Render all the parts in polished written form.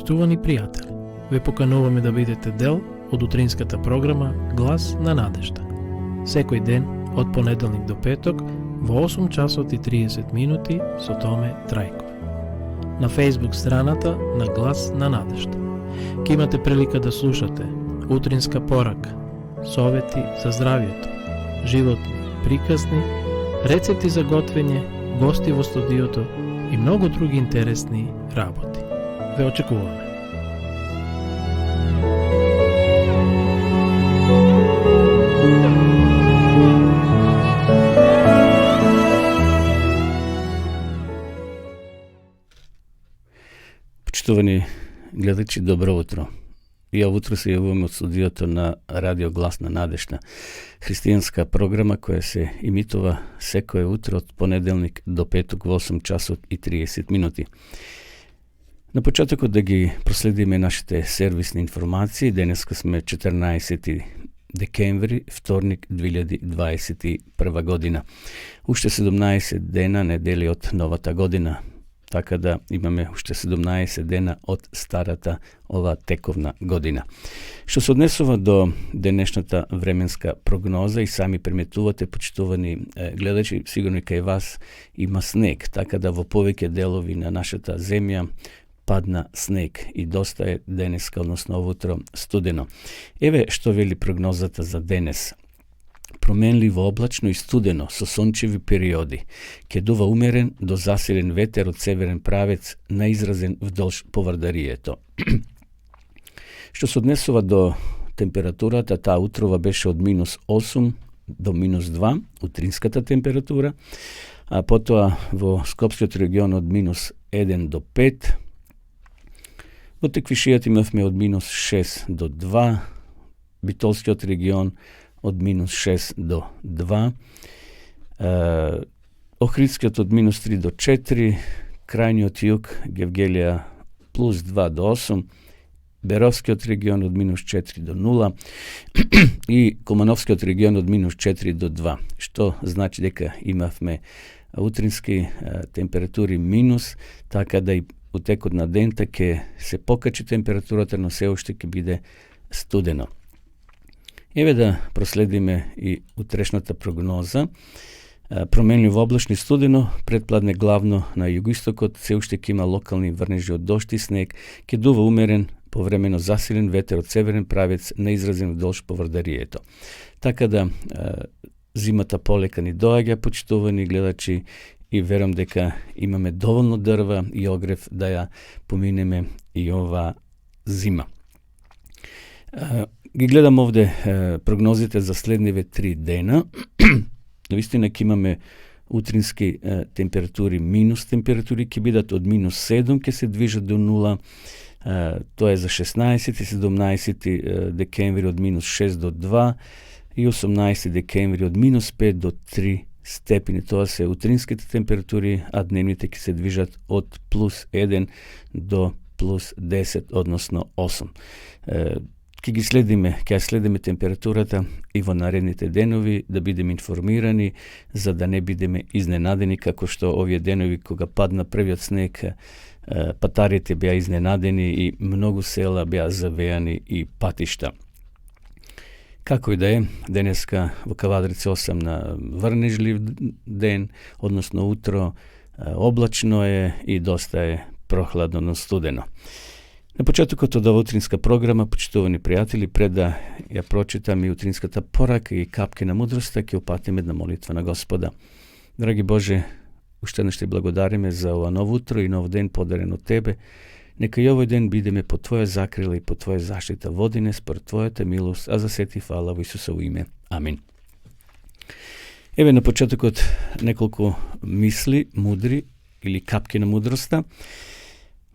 Почитувани пријатели, ве покануваме да бидете дел од утринската програма Глас на надежда. Секој ден, од понеделник до петок, во 8 часот и 30 минути со Томе Трајков. На Facebook страната на Глас на надежда. Ке имате прилика да слушате утринска порака, совети за здравието, животни, приказни, рецепти за готвење, гости во студиото и многу други интересни работи. Ве очекуваме. Почитувани гледачи, добро утро. И утро се јавуваме од студиото на Радио Глас на надежда, христијанска програма која се имитува секое утро од понеделник до петок во 8 часот и 30 минути. На почетокот да ги проследиме нашите сервисни информации. Денеска сме 14 декември, вторник 2021 година. Уште 17 дена недели од новата година. Така да имаме уште 17 дена од старата ова тековна година. Што се однесува до денешната временска прогноза, и сами приметувате, почитувани гледачи, сигурно и кај вас има снег, така да во повеќе делови на нашата земја падна снег и доста е денеска, односно утро, студено. Еве што вели прогнозата за денес. Променливо облачно и студено со сончеви периоди. Ке дува умерен до засилен ветер од северен правец, наизразен вдолж поврдарието. Што се однесува до температурата, таа утрова беше од -8 до -2, утринската температура, а потоа во Скопскиот регион од -1 до 5, во Теквишијата имавме од -6 до 2, Битолскиот регион од -6 до 2, Охридскиот од -3 до 4, крајниот југ, Гевгелија +2 до 8, Беровскиот регион од -4 до 0 и Кумановскиот регион од -4 до 2, што значи дека имавме утрински температури минус, така да и у текот на дента ќе се покачи температурата, но се уште ќе биде студено. Еве да проследиме и утрешната прогноза. Променливо облачно и студено, предпладне главно на југоистокот, се уште ќе има локални врнежи од дожд и снег, ќе дува умерен, повремено засилен ветер од северен правец, неизразен вдолж поврдарието. Така да зимата полека ни доаѓа, почитувани гледачи, и верам дека имаме доволно дрва и огрев да ја поминеме и ова зима. Ги гледам овде прогнозите за следниве 3 дена. Наистина ќе имаме утрински температури, минус температури ќе бидат од -7, ќе се движат до 0. Тоа е за 16 и 17 декември од -6 до 2 и 18 декември од -5 до 3 степени. Тоа се утринските температури, а дневните ќе се движат од +1 до +10, односно 8. Ќе ги следиме, ќе следиме температурата и во наредните денови, да бидеме информирани, за да не бидеме изненадени, како што овие денови кога падна првиот снег, патарите беа изненадени и многу села беа завеани и патишта. Како и да е, денеска во Кавадрица 8 на врнежлив ден, односно утро, облачно е и доста е прохладно, но студено. На почетокот од ова утринска програма, почитувани пријатели, пред да ја прочитам и утринската порака и капки на мудроста, ќе упатим една молитва на Господа. Драги Боже, уште еднаш ти благодариме за ова ново утро и нов ден подарен од Тебе. Нека и овој ден бидеме по Твоја закрила и по Твоја заштита. Води не според Твојата милост, а за се Ти фала во Исусово име. Амин. Еве на почетокот неколку мисли, мудри или капки на мудроста.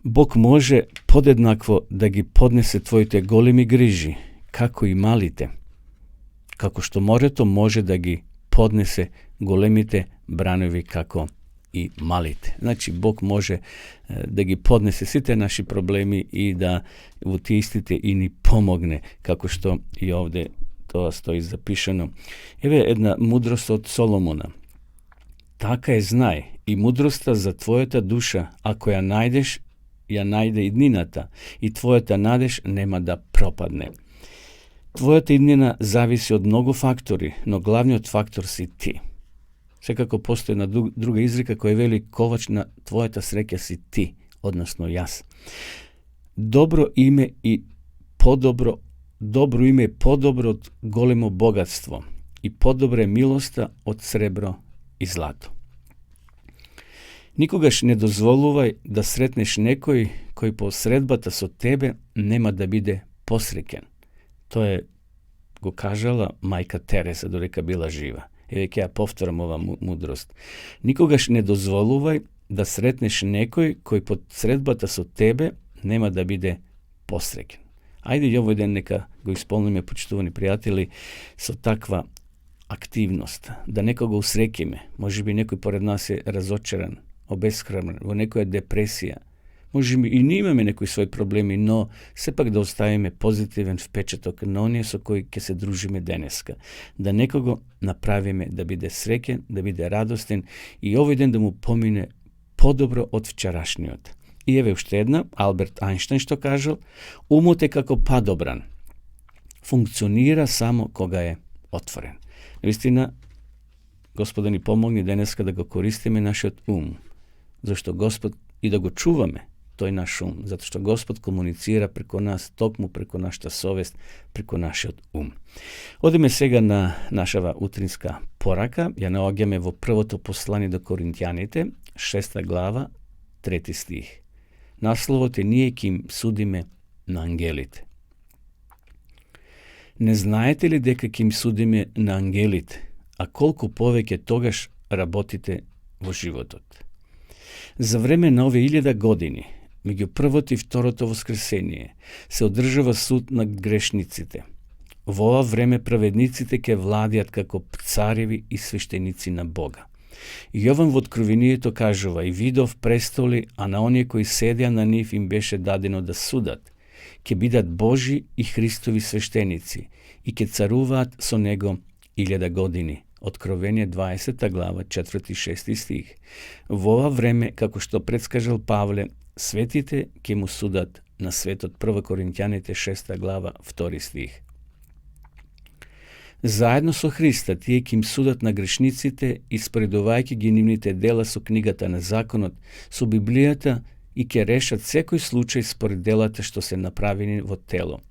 Бог може подеднакво да ги поднесе твоите големи грижи, како и малите, како што морето може да ги поднесе големите бранови како и малите. Значи, Бог може да ги поднесе сите наши проблеми и да во тие истите и ни помогне, како што и овде тоа стои запишано. Еве една мудрост од Соломона. Така е знај и мудроста за твојата душа, ако ја најдеш, ја најде иднината и твојата надеж нема да пропадне. Твојата иднина зависи од многу фактори, но главниот фактор си ти. Секако постои една друга изрека која вели ковач на твојата среќа си ти, односно јас. Добро име е подобро од големо богатство и подобра е милоста од сребро и злато. Никогаш не дозволувај да сретнеш некој кој по средбата со тебе нема да биде посреќен. Тоа го кажала мајка Тереса додека била жива. Еве ќе ја повторам ова мудрост. Никогаш не дозволувај да сретнеш некој кој по средбата со тебе нема да биде посреќен. Ајде и овој ден нека го исполниме, почитувани пријатели, со таква активност, да некого усреќиме. Можеби некој поред нас е разочаран, обесхрабрен, во некоја депресија. Можеби и ние имаме некои своји проблеми, но сепак да оставиме позитивен впечаток на оние со кои ќе се дружиме денеска. Да некого направиме да биде среќен, да биде радостен и овој ден да му помине подобро од вчерашниот. И еве уште една, Алберт Ајнштајн што кажал, умот е како падобран. Функционира само кога е отворен. Навистина, Господа ни помогни денеска да го користиме нашиот ум, зашто Господ и да го чуваме тој наш ум, затоа што Господ комуницира преку нас, токму преку нашата совест, преку нашиот ум. Одиме сега на нашава утринска порака, ја наоѓаме во првото послание до Коринтјаните, 6 глава, 3 стих. Насловот е ние ќе им судиме на ангелите. Не знаете ли дека ќе им судиме на ангелите, а колку повеќе тогаш работите во животот? За време на овие 1000 години, меѓу првото и второто воскресение, се одржава суд на грешниците. Во ова време праведниците ќе владеат како цареви и свештеници на Бога. Јован во Откровението кажува: и видов престоли, а на оние кои седеа на нив им беше дадено да судат. Ќе бидат Божи и Христови свештеници и ќе царуваат со него 1000 години. Откровение 20 глава 4 и 6 стих. Во ова време, како што предскажал Павле, светите ќе му судат на светот. 1 Коринтјаните 6 глава 2 стих. Заедно со Христа тие ќе им судат на грешниците, испоредувајќи ги нивните дела со книгата на законот, со Библијата и ќе решат секој случај според делата што се направени во тело.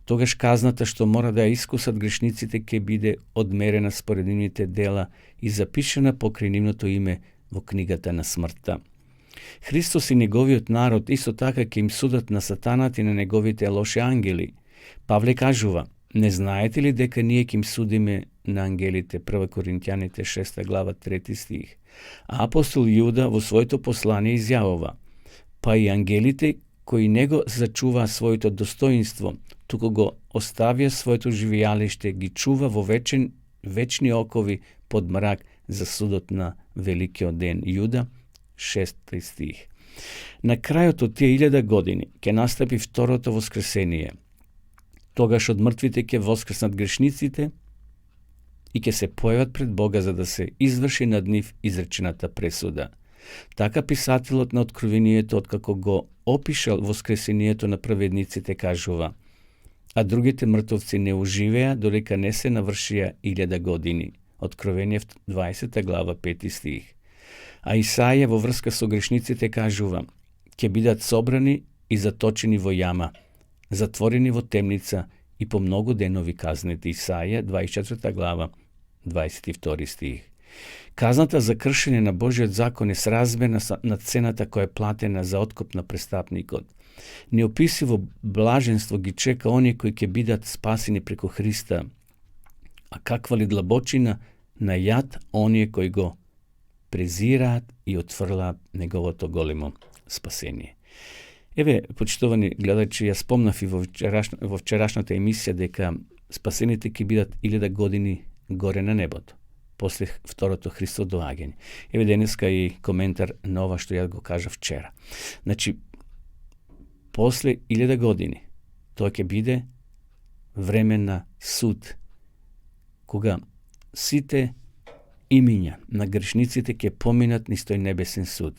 Тогаш казната што мора да ја искусат грешниците ќе биде одмерена според нивните дела и запишена покрај нивното име во книгата на смртта. Христос и неговиот народ исто така ќе им судат на сатанат и на неговите лоши ангели. Павле кажува: не знаете ли дека ние ќе им судиме на ангелите? 1 Коринтјаните 6 глава 3 стих. А апостол Јуда во своето послание изјавува: па и ангелите кои не го зачуваа своето достоинство, туку го оставија своето живеалиште, ги чува во вечни окови под мрак за судот на великиот ден. Јуда 6 стих. На крајот од тие 1000 години ќе настапи второто воскресение. Тогаш од мртвите ќе воскреснат грешниците и ќе се појават пред Бога за да се изврши над нив изречената пресуда. Така писателот на Откровението, откако го опишал воскресението на праведниците, кажува: а другите мртовци не оживеа додека не се навршија 1000 години. Откровение 20 глава 5 стих. А Исаја во врска со грешниците кажува: ќе бидат собрани и заточени во јама, затворени во темница и по многу денови казнети. Исаја 24 глава 22 стих. Казната за кршење на Божиот закон е сразмерна на цената која е платена за откуп на престапникот. Неописиво блаженство ги чека оние кои ќе бидат спасени преку Христа, а каква ли длабочина на јад оние кои го презираат и отфрлаат неговото големо спасение. Еве, почитувани гледачи, ја спомнав и во вчерашната емисија дека спасените ќе бидат 1000 години горе на небото, после второто Христово доаѓање. Еве денеска и коментар на ова што ја го кажа вчера. Значи, после 1000 години, тоа ќе биде време на суд, кога сите имиња на грешниците ќе поминат низ тој небесен суд.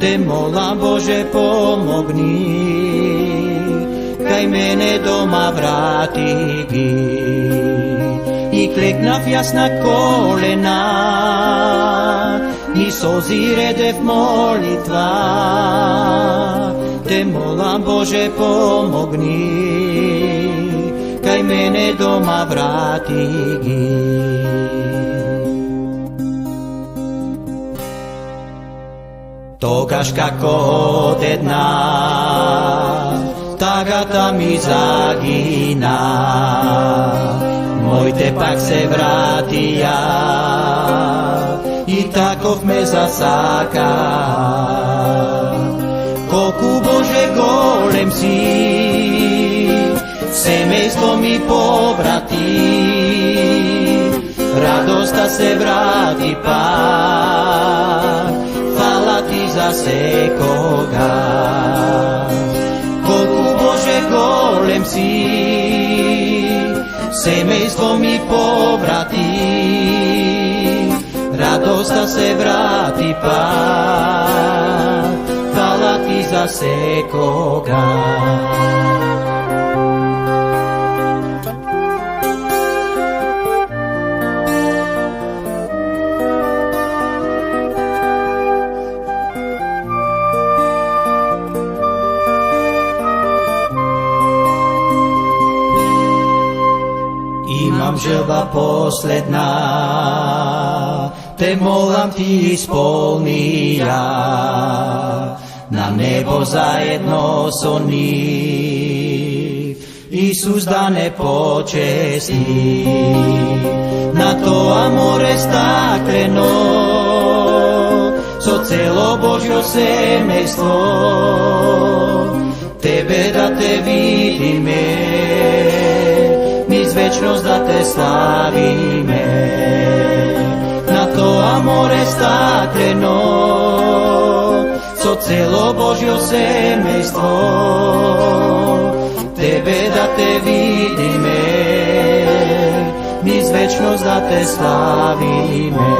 Te molам, Боже, помогни, кај мене дома врати ги. И клекнав јас на колена, и солзи редев молитва. Те молам, Боже, помогни, кај мене дома врати ги. Тогаш како одедна, тагата ми загина, моите пак се вратија, и таков ме засака. Колку, Боже, голем си, семејство ми поврати, радоста се врати пак, фала ти за секогаш. Колку, Боже, голем си, семејство ми поврати, радоста се врати пак, фала ти за секогаш. Имам желба последна, те молам ти исполни ја, на небо заедно со нив, Исус да не почести. На тоа море стаклено, со цело Божјо семејство, Тебе да те видиме, низ вечност да те славиме. На тоа море стаклено, со цело Божјо семејство, Тебе да те видиме, низ вечност да те славиме.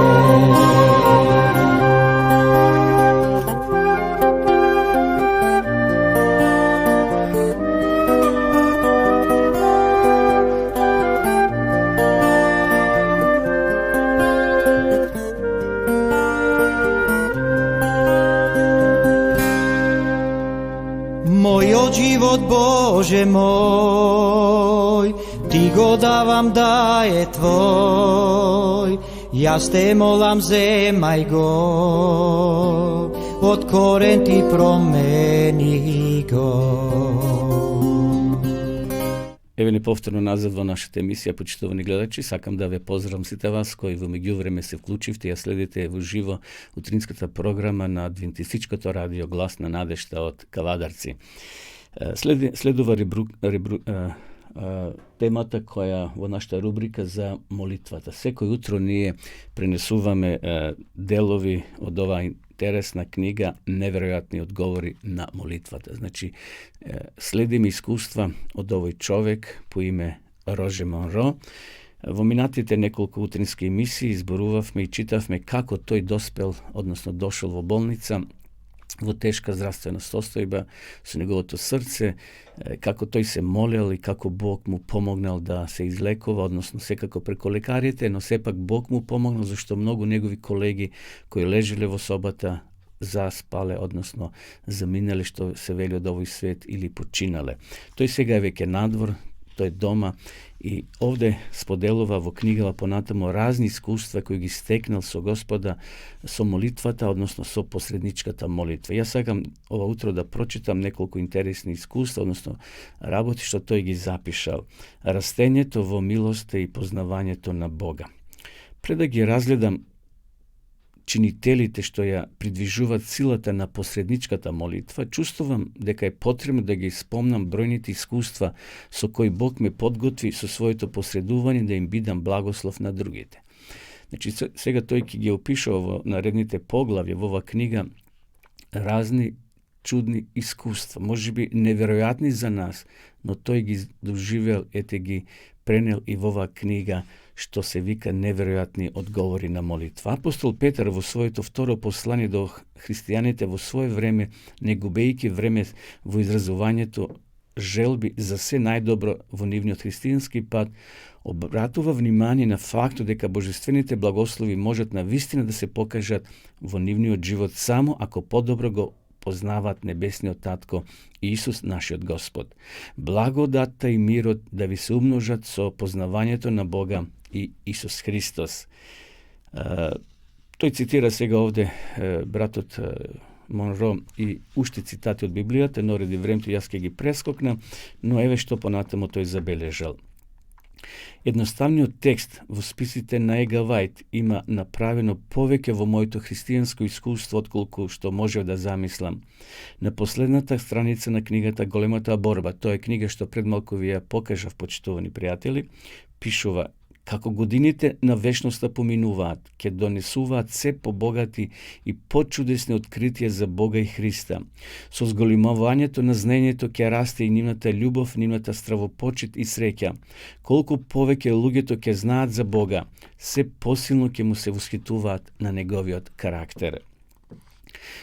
Мојот живот, Боже мој, ти го давам да е Твој. Јас те молам, земај го, од корен ти промени го. Еве ни повторно назад во нашата емисија, почитувани гледачи. Сакам да ве поздравам сите вас кои во меѓувреме се вклучивте и ја следите во живо утринската програма на Адвентистичкото радио Глас на надежта од Кавадарци. Следува темата која во нашата рубрика за молитвата. Секој утро ние пренесуваме делови од оваа интересна книга Неверојатни одговори на молитвата. Значи, следиме искуства од овој човек по име Роже Монро. Во минатите неколку утрински емисии изборувавме и читавме како тој доспел, односно дошол во болница, во тешка здравствена состојба со неговото срце, како тој се молел и како Бог му помогнал да се излекува, односно секако преку лекарите, но сепак Бог му помогнал зашто многу негови колеги кои лежеле во собата заспале, односно заминале, што се вели од овој свет, или починале. Тој сега е веќе надвор, тој е дома и овде споделува во книгава понатаму разни искуства кои ги стекнал со Господа, со молитвата, односно со посредничката молитва. Јас сакам ова утро да прочитам неколку интересни искуства, односно работи што тој ги запишал. Растењето во милоста и познавањето на Бога. Пред да ги разгледам чинителите што ја придвижуваат силата на посредничката молитва, чувствувам дека е потребно да ги спомнам бројните искуства со кои Бог ме подготви со своето посредување да им бидам благослов на другите. Значи, сега тој ќе ги опишува во наредните поглавја во оваа книга разни чудни искуства, можеби неверојатни за нас, но тој ги доживел, ете ги пренел и во оваа книга, што се вика неверојатни одговори на молитва. Апостол Петар во своето второ послание до христијаните во свое време, не губејќи време во изразувањето желби за се најдобро во нивниот христијански пат, обратува внимание на фактот дека божествените благослови можат на вистина да се покажат во нивниот живот само ако подобро го познаваат небесниот татко и Исус нашиот Господ. Благодатта и мирот да ви се умножат со познавањето на Бога и Исус Христос. Тој цитира сега овде братот Монро и уште цитати од Библијата, но ради времето јас ќе ги прескокнам, но еве што понатаму тој забележал. Едноставниот текст во списите на Ега Вајт има направено повеќе во моето христијанско искуство отколку што можев да замислам. На последната страница на книгата Големата борба, тоа е книга што пред малку ви ја покажав, почитувани пријатели, пишува: како годините на вечноста поминуваат, ќе донесуваат се побогати и почудесни откритија за Бога и Христа. Со зголемувањето на знаењето ќе расте и нивната љубов, нивната стравопочит и среќа. Колку повеќе луѓето ќе знаат за Бога, се посилно ќе му се восхитуваат на неговиот карактер.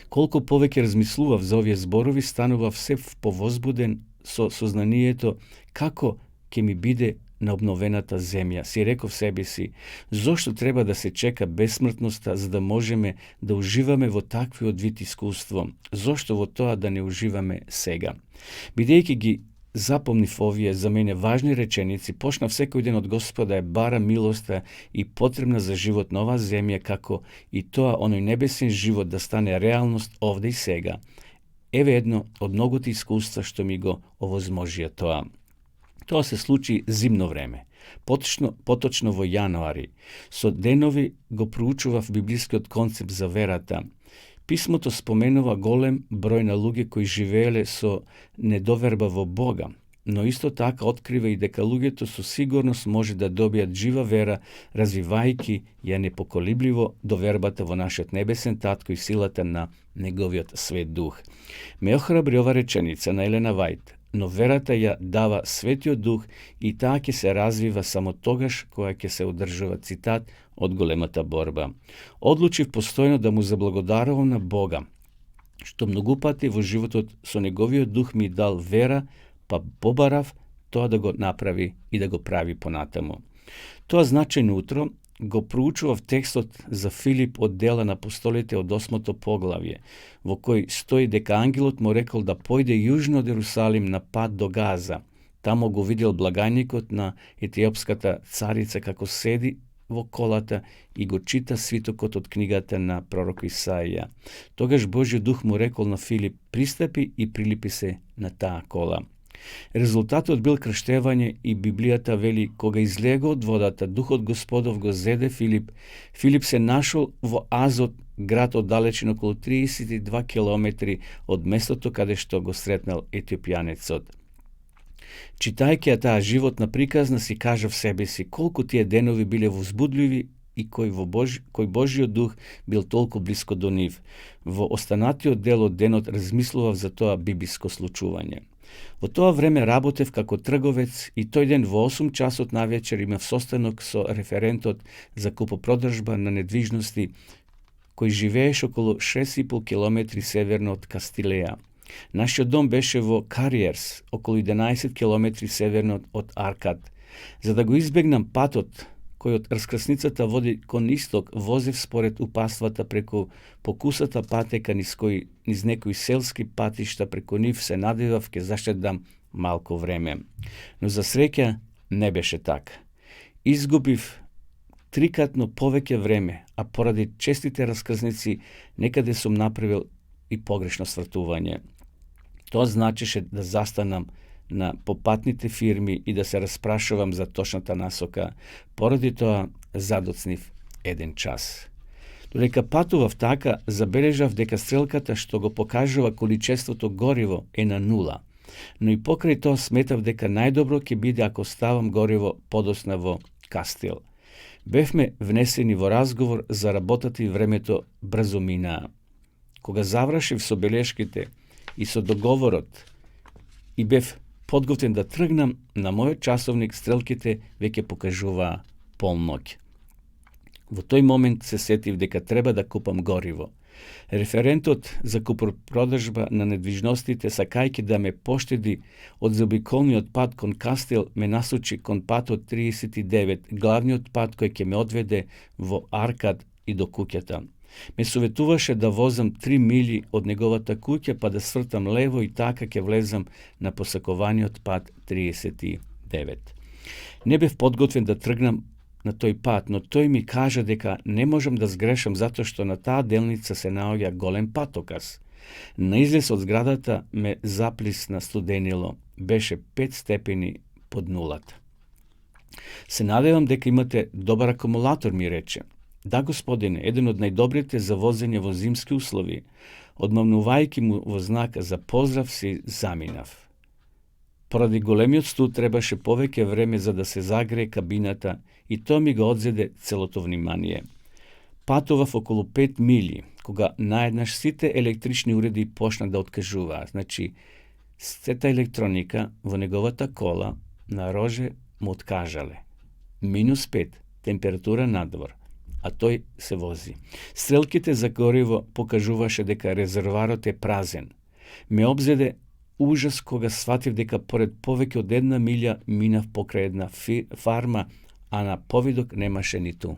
Колку повеќе размислував за овие зборови, станував се повозбуден со сознанието како ќе ми биде на обновената земја. Си реков себе си, зошто треба да се чека бесмртноста за да можеме да уживаме во таквиот вид искуство? Зошто во тоа да не уживаме сега? Бидејќи ги запомнив овие за мене важни реченици, почнав секој ден од Господа е бара милоста и потребна за живот на оваа земја, како и тоа оној небесен живот да стане реалност овде и сега. Еве едно од многото искуства што ми го овозможија тоа. Тоа се случи зимно време, поточно во јануари. Со денови го проучував библискиот концепт за верата. Писмото споменува голем број на луѓе кои живееле со недоверба во Бога, но исто така открива и дека луѓето со сигурност може да добијат жива вера, развивајќи ја непоколебливо довербата во нашиот небесен татко и силата на неговиот свет дух. Ме охрабри ова реченица на Елена Вајт: но верата ја дава Светиот Дух и таа ќе се развива само тогаш кога ќе се одржува, цитат од Големата борба. Одлучив постојано да му заблагодарувам на Бога, што многу пати во животот со неговиот дух ми дал вера, па побарав тоа да го направи и да го прави понатаму. Тоа значајно утро го проучував текстот за Филип од Дела на апостолите од 8 поглавје, во кој стои дека ангелот му рекол да појде јужно од Ерусалим на пат до Газа. Тамо го видел благајникот на етиопската царица како седи во колата и го чита свитокот од книгата на пророк Исаија. Тогаш Божјиот дух му рекол на Филип: пристапи и прилипи се на таа кола. Резултатот бил крштевање и Библијата вели: кога излего од водата, Духот Господов го зеде Филип. Филип се нашол во Азот, град оддалечен околу 32 километри од местото каде што го сретнал етиопјанецот. Читајќи ја таа животна приказна, си кажав себе си колку тие денови биле возбудливи и кој Божиот дух бил толку блиско до нив. Во останатиот дел од денот размислував за тоа библиско случување. Во тоа време работев како трговец и тој ден во 8 часот навечер имав состанок со референтот за купопродржба на недвижности кој живееше околу 6,5 километри северно од Кастилеја. Нашиот дом беше во Кариерс, околу 11 километри северно од Аркад. За да го избегнам патот кој од раскрсницата води кон исток, возев според упаствата преку покусата патека низ некои селски патишта, преку нив се надевав ке заштедам малку време. Но за среќа не беше така. Изгубив трикратно повеќе време, а поради честите раскрсници некаде сум направил и погрешно свртување. Тоа значеше да застанам на попатните фирми и да се распрашувам за точната насока. Поради тоа задоцнив 1 час. Додека патував така, забележав дека стрелката што го покажува количеството гориво е на 0. Но и покрај тоа сметав дека најдобро ќе биде ако ставам гориво подосна во Кастил. Бевме внесени во разговор за работата и времето брзо минаа. Кога завршив со белешките и со договорот и бев подготвен да тргнам, на мојот часовник стрелките веќе покажуваа полноќ. Во тој момент се сетив дека треба да купам гориво. Референтот за купопродажба на недвижностите, сакајќи да ме поштеди од заобиколниот пат кон Кастел, ме насочи кон патот 39, главниот пат кој ќе ме одведе во Аркад и до куќата. Ме советуваше да возам 3 мили од неговата куќа, па да свртам лево и така ќе влезам на посакуваниот пат 39. Не бев подготвен да тргнам на тој пат, но тој ми кажа дека не можам да сгрешам затоа што на таа делница се наоѓа голем патокас. На излез од зградата ме заплисна студенило. Беше 5 степени под нулата. Се надевам дека имате добар акумулатор, ми рече. Да, господине, еден од најдобрите за возење во зимски услови. Одмамнувајќи му во знак за поздрав си заминав. Поради големиот студ требаше повеќе време за да се загрее кабината и тоа ми го одзеде целото внимание. Патував околу 5 мили, кога наеднаш сите електрични уреди почна да откажуваат. Значи, сета електроника во неговата кола на роже му откажале. -5, температура надвор, а тој се вози. Стрелките за гориво покажуваше дека резерварот е празен. Ме обзеде ужас кога сватив дека поред повеќе од 1 милја минав покрај една фарма, а на повидок немаше ниту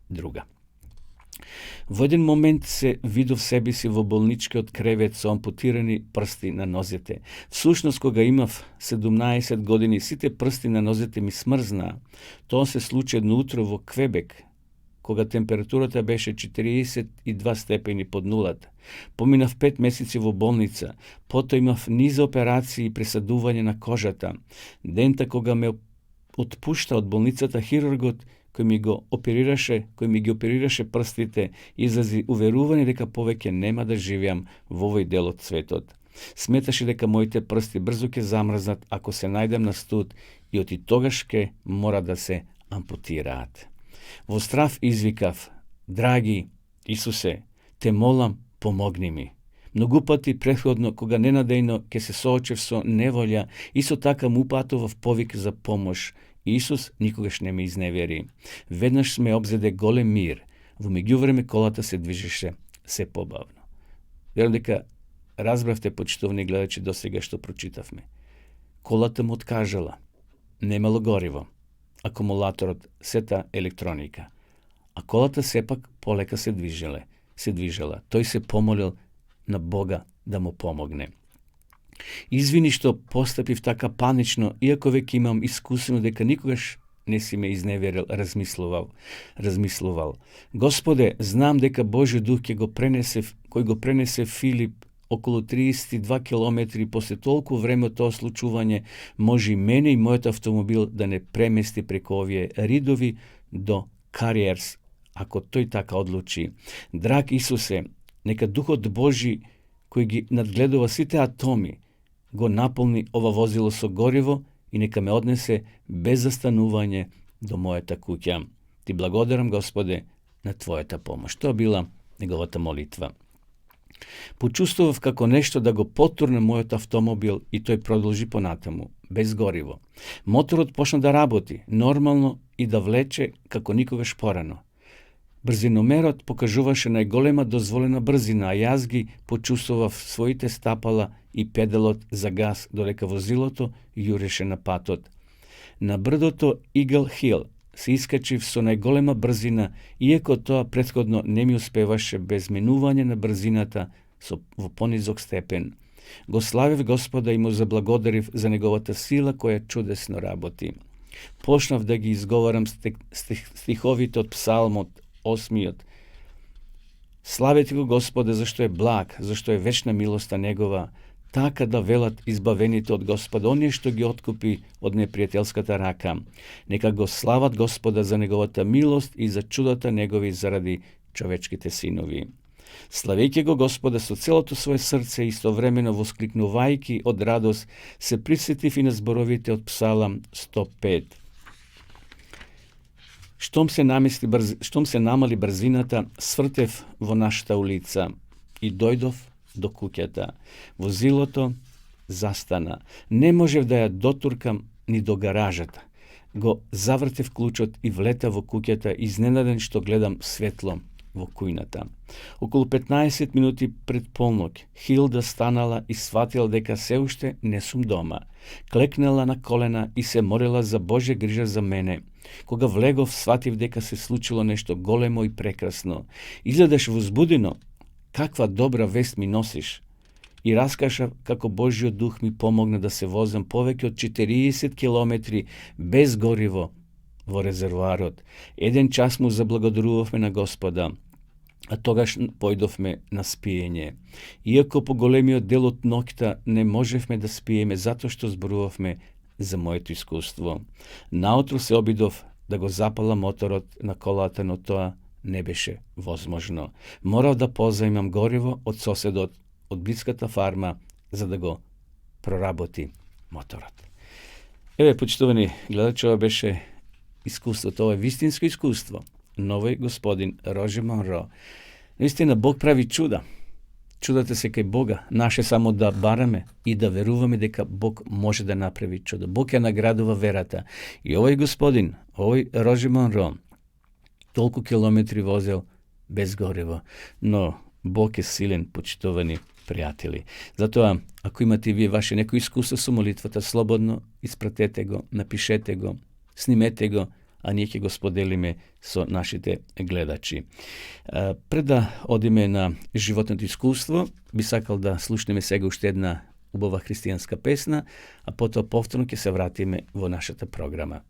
друга. Во еден момент се видов себе си во болничкиот кревет со ампутирани прсти на нозете. Всушност, кога имав 17 години, сите прсти на нозете ми смрзнаа. Тоа се случи едно утро во Квебек, кога температурата беше 42 степени под нулата. Поминав 5 месеци во болница, потоа имав низ операции и пресадување на кожата. Дента кога ме отпушта од болницата, хирургот кој ми ги оперираше прстите, излези уверување дека повеќе нема да живеам во овој дел од светот. Сметаше дека моите прсти брзо ќе замрзнат ако се најдам на студ и оти тогаш ке мора да се ампутираат. Во страв извикав: драги Исусе, те молам, помогни ми. Многу пати претходно, кога ненадејно ќе се соочев со неволја, исто така му упатував повик за помош. Исус никогаш не ме изневери. Веднаш ме обзеде голем мир. Во меѓувреме колата се движеше се побавно. Верувам дека разбравте, почитувани гледачи, до сега што прочитавме. Колата му откажала. Немало гориво. Акумулаторот, сета електроника. А колата сепак полека се движела. Тој се помолил на Бога да му помогне. Извини што постапив така панично, иако веќе имам искусено дека никогаш не си ме изневерил, размислувал. Господе, знам дека Божјиот дух кој го пренесе Филип околу 32 километри после толку време од тоа случување, може и мене и мојот автомобил да не премести преку овие ридови до Кариерс, ако тој така одлучи. Драг Исусе, нека Духот Божи, кој ги надгледува сите атоми, го наполни ова возило со гориво и нека ме однесе без застанување до мојата куќа. Ти благодарам, Господе, на Твојата помош. Тоа била неговата молитва. Почувствував како нешто да го потурне мојот автомобил и тој продолжи понатаму, без гориво. Моторот почна да работи, нормално и да влече како никогаш порано. Брзиномерот покажуваше најголема дозволена брзина, а јас ги почувствував своите стапала и педалот за газ, додека возилото јуреше на патот. На брдото Игл Хил се искачив со најголема брзина, иако тоа претходно не ми успеваше без минување на брзината во понизок степен. Го славив Господа и му заблагодарив за неговата сила која чудесно работи. Почнав да ги изговарам стиховите од Псалмот 8. Славете го Господа зашто е благ, зашто е вечна милоста негова, така да велат избавените од Господа, оние што ги откупи од непријателската рака. Нека го слават Господа за неговата милост и за чудата негови заради човечките синови. Славејќи го Господа со целото свое срце и истовремено воскликнувајќи од радост, се присетив и на зборовите од Псалам 105. Штом се намали брзината, свртев во нашата улица и дојдов до куќата. Возилото застана. Не можев да ја дотуркам ни до гаражата. Го завртев клучот и влета во куќата, изненаден што гледам светло во кујната. Околу 15 минути пред полноќ, Хилда станала и сватила дека се уште не сум дома. Клекнала на колена и се молила за Божја грижа за мене. Кога влегов, сватив дека се случило нешто големо и прекрасно. Изгледаш возбудено. Каква добра вест ми носиш. И раскажав како Божјиот дух ми помогна да се возам повеќе од 40 километри без гориво во резервоарот. Еден час му заблагодарувавме на Господа, а тогаш појдовме на спиење. Иако по големиот дел од ноќта не можевме да спиеме затоа што зборувавме за моето искуство. Наутро се обидов да го запала моторот на колата, но тоа не беше возможно. Морав да позајмам гориво од соседот од блиската фарма за да го проработи моторот. Еве, почитувани гледачи, ова беше искуството, ова е вистинско искуство. Новој господин Рожер Монро. Наистина, Бог прави чуда. Чудата се кај Бога. Наше само да бараме и да веруваме дека Бог може да направи чудо. Бог ја наградува верата. И овој господин, овој Рожер Монро, толку километри возел без гориво. Но Бог е силен, почитувани пријатели. Затоа, ако имате вие ваше некој искуство со молитвата, слободно испратете го, напишете го, снимете го, а ние ќе го споделиме со нашите гледачи. Пред да одиме на животното искуство, би сакал да слушнеме сега уште една убава христијанска песна, а потоа повторно ќе се вратиме во нашата програма.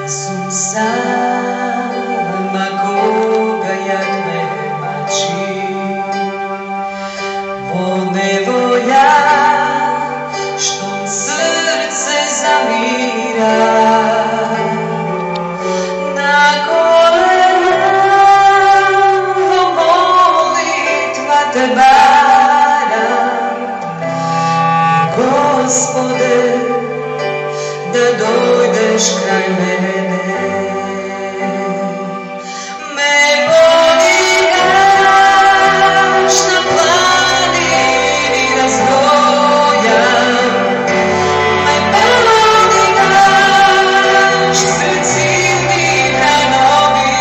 Сум сама кога јад ме мачи, во неволја штом срце замира, на колена во молитва те барам, Господе, да дојдеш крај мене. Ме подигаш на планини разгојам, ме подигаш срцини бранови.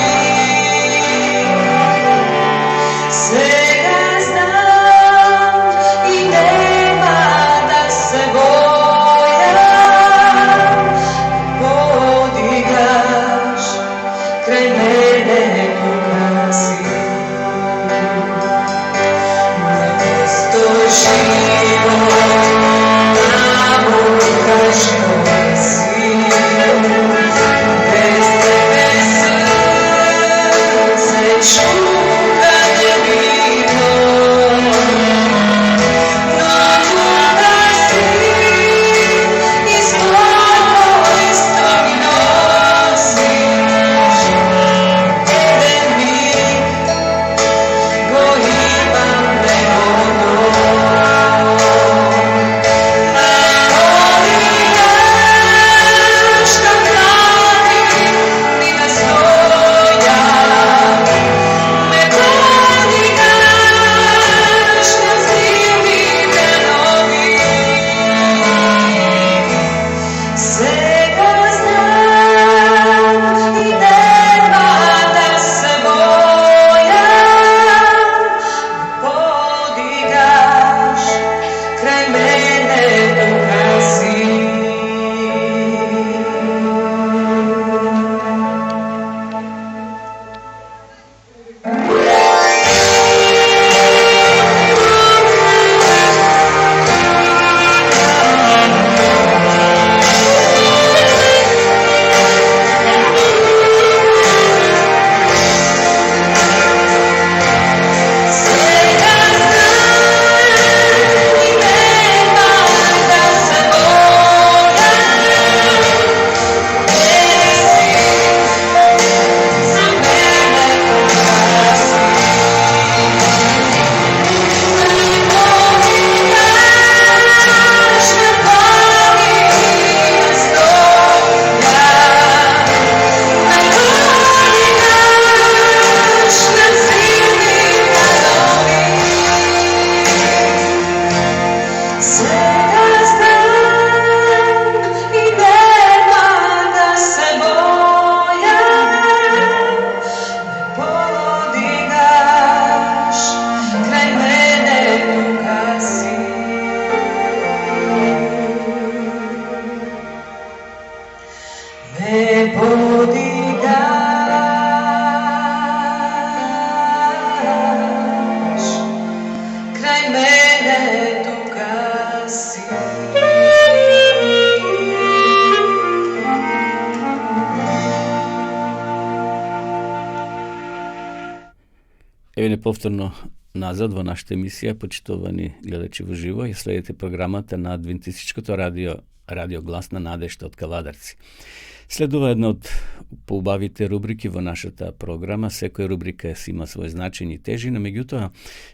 Сега знам и нема да се бојам, подигаш крај мене кога си. Место живот, таму кај што си, без тебе срце шука невидно. Но кога си и спокойство ми носиш, еден миг го имам негово. Сега знам и нема да се бојам, подигаш крај мене тука си. Ме подигаш крај мене тука си. Еве не повторно назад во нашата емисија, почитувани гледачи во живо, и следите програмата на Адвентистичкото радио Глас на надежта од Кавадарци. Следува една од поубавите рубрики во нашата програма. Секоја рубрика си има свој значење и тежина, меѓутоа,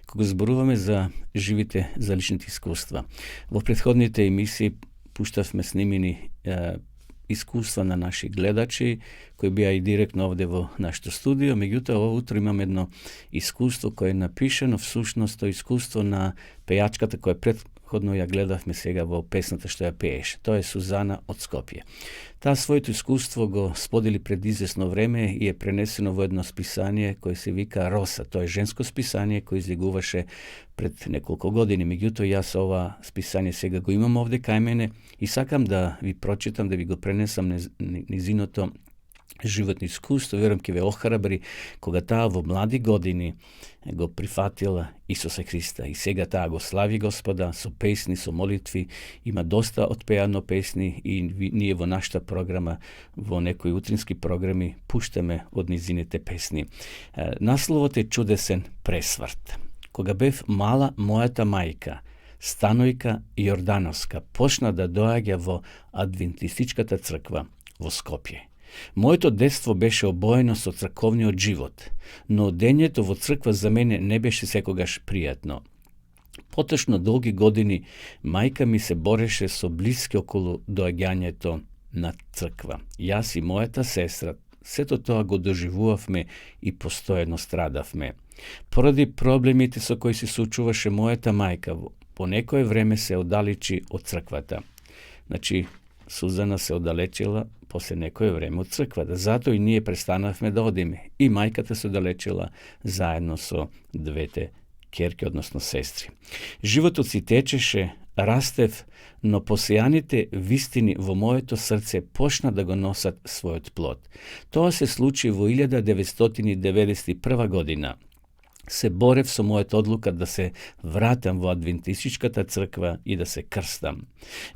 кога зборуваме за живите, за личните искуства. Во претходните емисии пуштавме снимени искуства на наши гледачи, кои беа и директно овде во нашето студио, меѓутоа ово утро имам едно искуство кое е напишено, всушност тоа искуство на пејачката која предходно ја гледавме сега во песната што ја пееше. Тоа е Сузана од Скопје. Таа своето искуство го сподели пред известно време и е пренесено во едно списание кое се вика Роса. Тоа е женско списание кој излегуваше пред неколку години. Меѓутоа јас ова списание сега го имам овде кај мене и сакам да ви прочитам, да ви го пренесам низиното животно искуство. Верувам ќе ве охрабри кога таа во млади години го прифатила Исуса Христа и сега таа го слави Господа со песни, со молитви, има доста отпеано песни и ние во нашата програма, во некои утрински програми пуштаме од низините песни. Насловот е Чудесен пресврт. Кога бев мала, мојата мајка, Станојка Јордановска, почна да доаѓа во Адвентистичката црква во Скопје. Моето детство беше обоено со црковниот живот, но дењето во црква за мене не беше секогаш пријатно. Поточно долги години мајка ми се бореше со блиски околу доаѓањето на црква. Јас и мојата сестра сето тоа го доживувавме и постојано страдавме. Поради проблемите со кои се соочуваше мојата мајка, по некое време се оддалечи од црквата. Значи, Сузана се оддалечила после некое време од црквата. Затоа и ние престанавме да одиме. И мајката се оддалечила заедно со двете ќерки, односно сестри. Животот си течеше, растев, но посејаните вистини во моето срце почна да го носат својот плод. Тоа се случи во 1991 година. Се борев со мојата одлука да се вратам во Адвентистичката црква и да се крстам.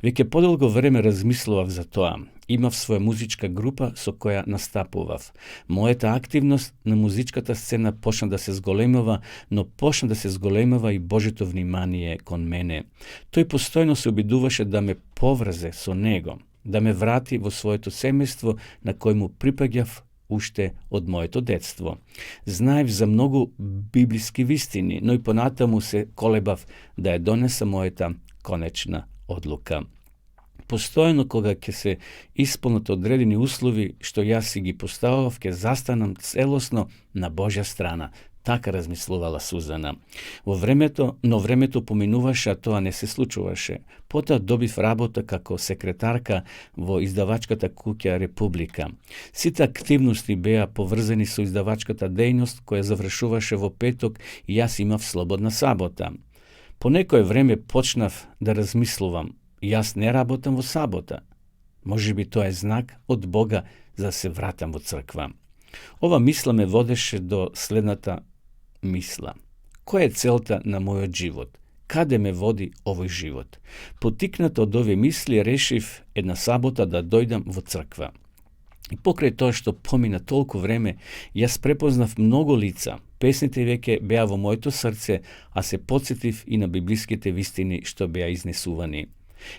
Веќе подолго време размислував за тоа. Имав своја музичка група со која настапував. Мојата активност на музичката сцена почна да се зголемува, но почна да се зголемува и Божето внимание кон мене. Тој постојно се обидуваше да ме поврзе со него, да ме врати во своето семејство на кој му припаѓав уште од моето детство. Знаев за многу библиски вистини, но и понатаму се колебав да ја донесам мојата конечна одлука. Постојано кога ќе се исполнат одредени услови што јас си ги поставав, ќе застанам целосно на Божја страна. Така размислувала Сузана. Но времето поминуваше, а тоа не се случуваше. Потоа добив работа како секретарка во издавачката куќа Република. Сите активности беа поврзани со издавачката дејност која завршуваше во петок и јас имав слободна сабота. По некое време почнав да размислувам. Јас не работам во сабота. Можеби тоа е знак од Бога за да се вратам во црква. Ова мисла ме водеше до следната мисла. Која е целта на мојот живот? Каде ме води овој живот? Потикнат од овие мисли, решив една сабота да дојдам во црква. И покрај тоа што помина толку време, јас препознав многу лица. Песните веќе беа во моето срце, а се потсетив и на библиските вистини што беа изнесувани.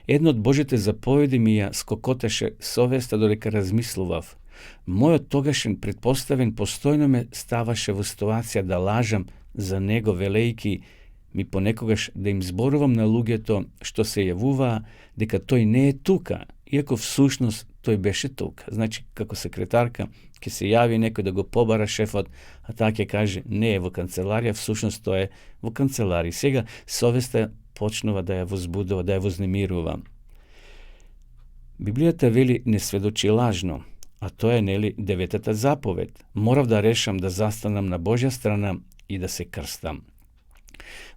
Едно од Божите заповеди ми ја скокотеше совеста додека размислував. Мојот тогашен предпоставен постојно ме ставаше во ситуација да лажам за него, велејки ми понекогаш да им зборувам на луѓето што се јавуваа дека тој не е тука, иако всушност тој беше тука. Значи, како секретарка, ќе се јави некој да го побара шефот, а таа ќе каже не е во канцеларија, всушност тој е во канцеларија. Сега совеста почнува да ја возбудува, да ја вознемирува. Библијата вели не сведочи лажно, а тоа е нели 9-та заповед. Морав да решам да застанам на Божја страна и да се крстам.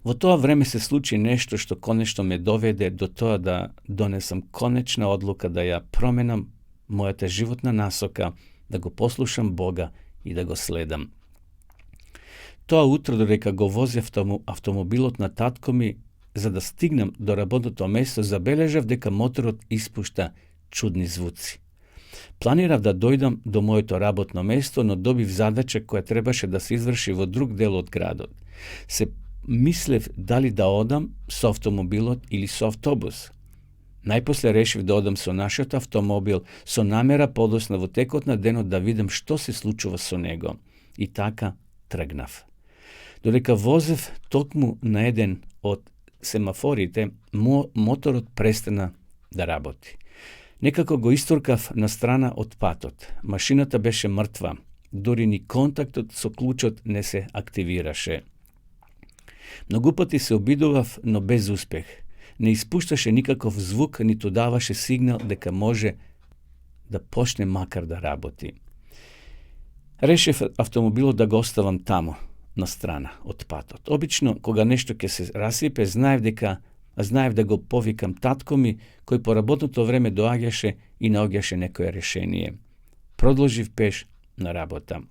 Во тоа време се случи нешто што конечно ме доведе до тоа да донесам конечна одлука да ја променам мојата животна насока, да го послушам Бога и да го следам. Тоа утро додека го возев автомобилот на татко ми, за да стигнам до работното место, забележав дека моторот испушта чудни звуци. Планирав да дојдам до моето работно место, но добив задача која требаше да се изврши во друг дел од градот. Се мислев дали да одам со автомобилот или со автобус. Најпосле решив да одам со нашиот автомобил, со намера подосна во текот на денот да видам што се случува со него. И така тргнав. Додека возев токму на еден од семафорите, моторот престана да работи. Некако го истуркав на страна од патот. Машината беше мртва. Дури ни контактот со клучот не се активираше. Многу пати се обидував, но без успех. Не испушташе никаков звук, ниту даваше сигнал дека може да почне макар да работи. Решив автомобилот да го оставам таму, на страна од патот. Обично, кога нешто ќе се расипе, знаев да го повикам татко ми, кој по работното време доаѓаше и наоѓаше некое решение. Продолжив пеш на работа.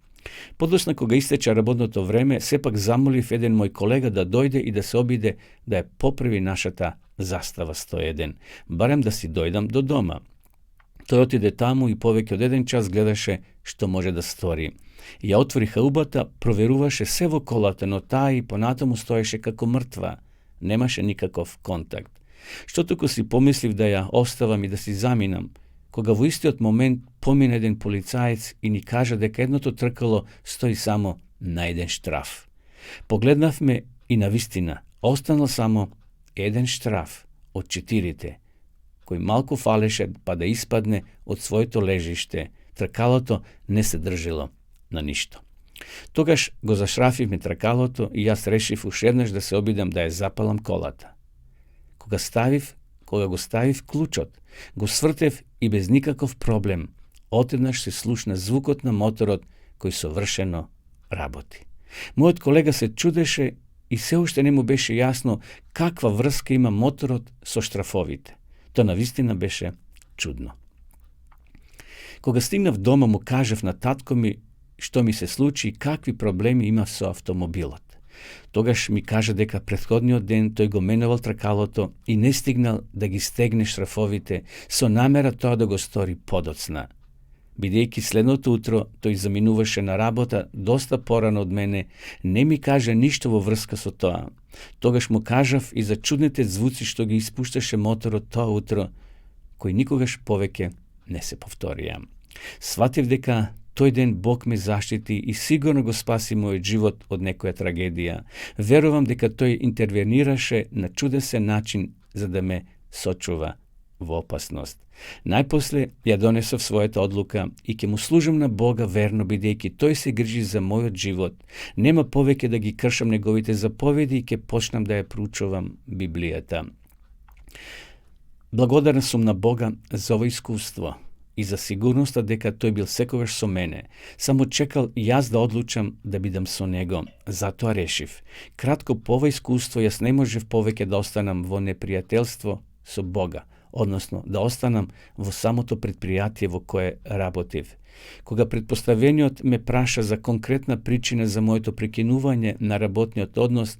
Подосна, кога истече работното време, сепак замолив еден мој колега да дојде и да се обиде да ја поправи нашата застава 101, барем да си дојдам до дома. Тој отиде таму и повеќе од еден час гледаше што може да стори. Ја отвори хаубата, проверуваше се во колата, но таа и понатаму стоеше како мртва. Немаше никаков контакт. Што туку си помислив да ја оставам и да си заминам, кога во истиот момент помина еден полицаец и ни кажа дека едното тркало стои само на еден штраф. Погледнавме и навистина останал само еден штраф од 4, кој малку фалеше па да испадне од своето лежиште. Тркалото не се држило на ништо. Тогаш го зашрафивме тркалото и јас решив уште еднаш да се обидам да ја запалам колата. Кога го ставив клучот, го свртев и без никаков проблем, одеднаш се слушна звукот на моторот кој совршено работи. Мојот колега се чудеше и се уште не му беше јасно каква врска има моторот со штрафовите. Тоа навистина беше чудно. Кога стигнав дома, му кажав на татко ми што ми се случи и какви проблеми има со автомобилот. Тогаш ми кажа дека претходниот ден тој го менувал тркалото и не стигнал да ги стегне штрафовите со намера тоа да го стори подоцна. Бидејќи следното утро тој заминуваше на работа доста порано од мене, не ми кажа ништо во врска со тоа. Тогаш му кажав и за чудните звуци што ги испушташе моторот тоа утро, кои никогаш повеќе не се повторија. Сватив дека тој ден Бог ме заштити и сигурно го спаси мојот живот од некоја трагедија. Верувам дека тој интервенираше на чудесен начин за да ме сочува во опасност. Најпосле ја донесов својата одлука и ќе му служам на Бога верно, бидејќи тој се грижи за мојот живот. Нема повеќе да ги кршам неговите заповеди и ќе почнам да ја проучувам Библијата. Благодарен сум на Бога за ово искуство и за сигурноста дека тој бил секогаш со мене. Само чекал јас да одлучам да бидам со него. Затоа решив. Кратко по ова искуство јас не можев повеќе да останам во непријателство со Бога, односно да останам во самото предпријатие во кое работив. Кога претпоставениот ме праша за конкретна причина за моето прекинување на работниот однос,